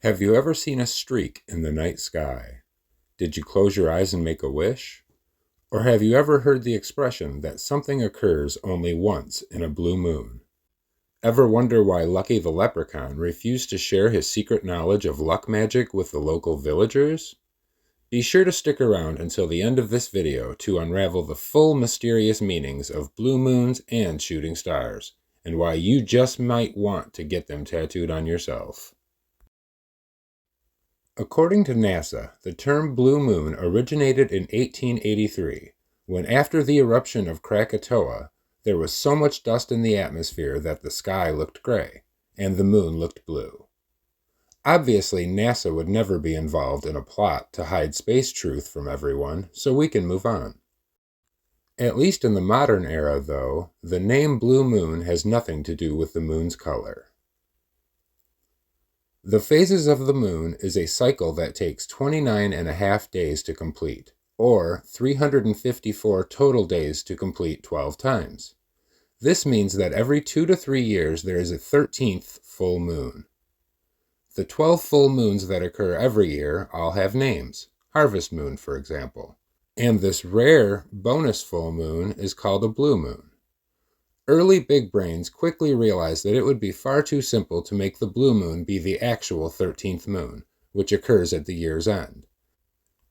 Have you ever seen a streak in the night sky? Did you close your eyes and make a wish? Or have you ever heard the expression that something occurs only once in a blue moon? Ever wonder why Lucky the Leprechaun refused to share his secret knowledge of luck magic with the local villagers? Be sure to stick around until the end of this video to unravel the full mysterious meanings of blue moons and shooting stars, and why you just might want to get them tattooed on yourself. According to NASA, the term blue moon originated in 1883, when after the eruption of Krakatoa, there was so much dust in the atmosphere that the sky looked gray, and the moon looked blue. Obviously, NASA would never be involved in a plot to hide space truth from everyone, so we can move on. At least in the modern era, though, the name blue moon has nothing to do with the moon's color. The phases of the moon is a cycle that takes 29.5 days to complete, or 354 total days to complete 12 times. This means that every 2 to 3 years there is a 13th full moon. The 12 full moons that occur every year all have names, harvest moon for example, and this rare bonus full moon is called a blue moon. Early big brains quickly realized that it would be far too simple to make the blue moon be the actual 13th moon, which occurs at the year's end.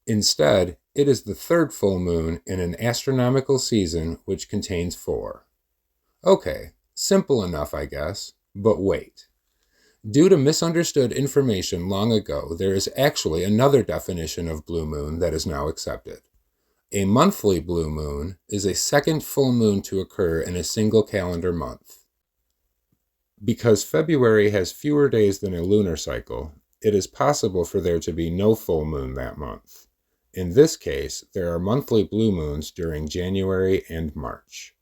Instead, it is the third full moon in an astronomical season which contains 4. Okay, simple enough I guess, but wait. Due to misunderstood information long ago, there is actually another definition of blue moon that is now accepted. A monthly blue moon is a second full moon to occur in a single calendar month. Because February has fewer days than a lunar cycle, it is possible for there to be no full moon that month. In this case, there are monthly blue moons during January and March.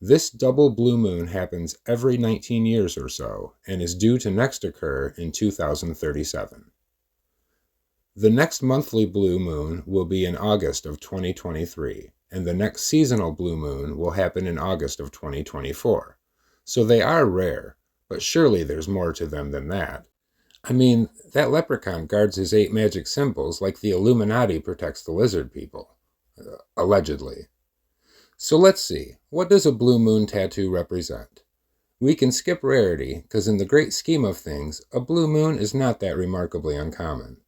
This double blue moon happens every 19 years or so, and is due to next occur in 2037. The next monthly blue moon will be in August of 2023, and the next seasonal blue moon will happen in August of 2024. So they are rare, but surely there's more to them than that. I mean, that leprechaun guards his 8 magic symbols like the Illuminati protects the lizard people. Allegedly. So let's see, what does a blue moon tattoo represent? We can skip rarity, because in the great scheme of things, a blue moon is not that remarkably uncommon.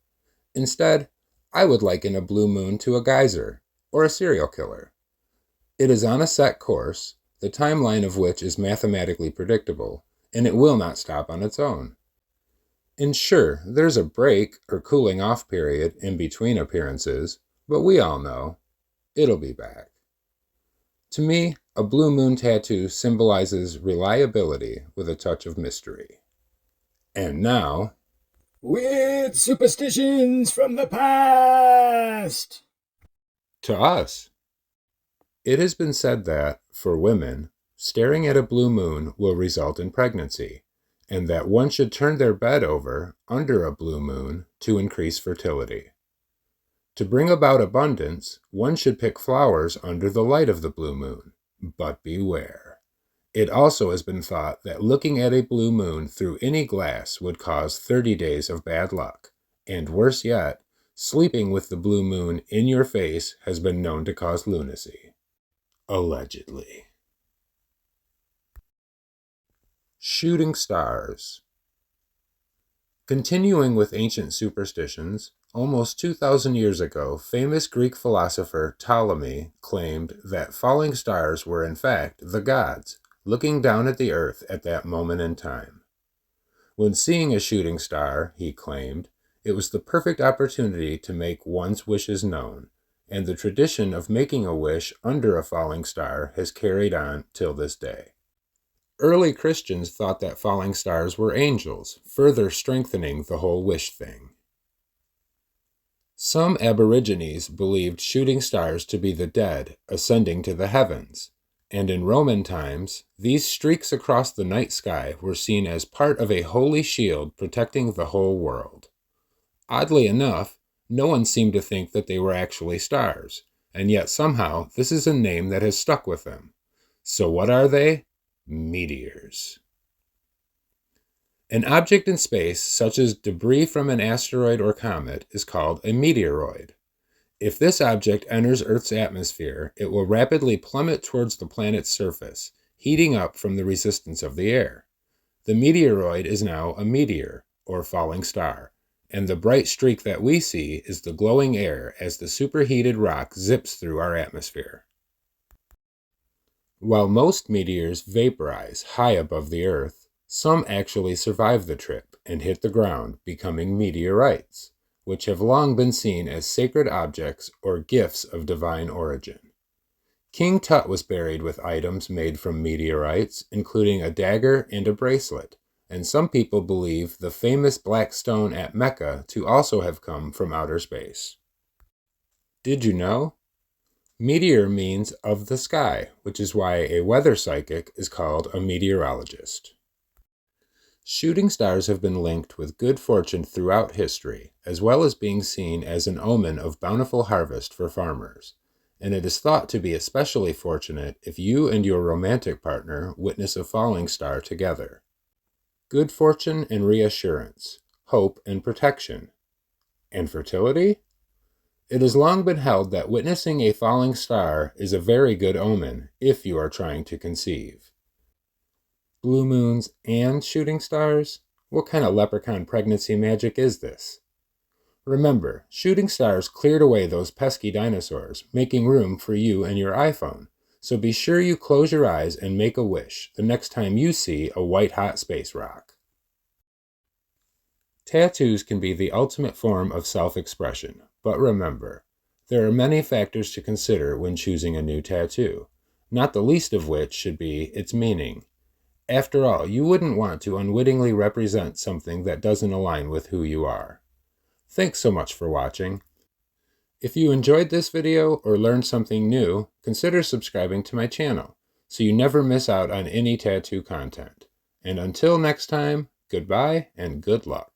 Instead, I would liken a blue moon to a geyser, or a serial killer. It is on a set course, the timeline of which is mathematically predictable, and it will not stop on its own. And sure, there's a break or cooling off period in between appearances, but we all know, it'll be back. To me, a blue moon tattoo symbolizes reliability with a touch of mystery. And now, with superstitions from the past! To us. It has been said that, for women, staring at a blue moon will result in pregnancy, and that one should turn their bed over under a blue moon to increase fertility. To bring about abundance, one should pick flowers under the light of the blue moon. But beware. It also has been thought that looking at a blue moon through any glass would cause 30 days of bad luck. And worse yet, sleeping with the blue moon in your face has been known to cause lunacy. Allegedly. Shooting stars. Continuing with ancient superstitions, almost 2,000 years ago, famous Greek philosopher Ptolemy claimed that falling stars were in fact the gods, looking down at the earth at that moment in time. When seeing a shooting star, he claimed, it was the perfect opportunity to make one's wishes known, and the tradition of making a wish under a falling star has carried on till this day. Early Christians thought that falling stars were angels, further strengthening the whole wish thing. Some Aborigines believed shooting stars to be the dead ascending to the heavens, and in Roman times, these streaks across the night sky were seen as part of a holy shield protecting the whole world. Oddly enough, no one seemed to think that they were actually stars, and yet somehow this is a name that has stuck with them. So what are they? Meteors. An object in space, such as debris from an asteroid or comet, is called a meteoroid. If this object enters Earth's atmosphere, it will rapidly plummet towards the planet's surface, heating up from the resistance of the air. The meteoroid is now a meteor, or falling star, and the bright streak that we see is the glowing air as the superheated rock zips through our atmosphere. While most meteors vaporize high above the Earth, some actually survive the trip and hit the ground, becoming meteorites, which have long been seen as sacred objects or gifts of divine origin. King Tut was buried with items made from meteorites, including a dagger and a bracelet, and some people believe the famous black stone at Mecca to also have come from outer space. Did you know? Meteor means of the sky, which is why a weather psychic is called a meteorologist. Shooting stars have been linked with good fortune throughout history, as well as being seen as an omen of bountiful harvest for farmers, and it is thought to be especially fortunate if you and your romantic partner witness a falling star together. Good fortune and reassurance, hope and protection. And fertility? It has long been held that witnessing a falling star is a very good omen if you are trying to conceive. Blue moons and shooting stars? What kind of leprechaun pregnancy magic is this? Remember, shooting stars cleared away those pesky dinosaurs, making room for you and your iPhone. So be sure you close your eyes and make a wish the next time you see a white-hot space rock. Tattoos can be the ultimate form of self-expression, but remember, there are many factors to consider when choosing a new tattoo, not the least of which should be its meaning. After all, you wouldn't want to unwittingly represent something that doesn't align with who you are. Thanks so much for watching. If you enjoyed this video or learned something new, consider subscribing to my channel so you never miss out on any tattoo content. And until next time, goodbye and good luck.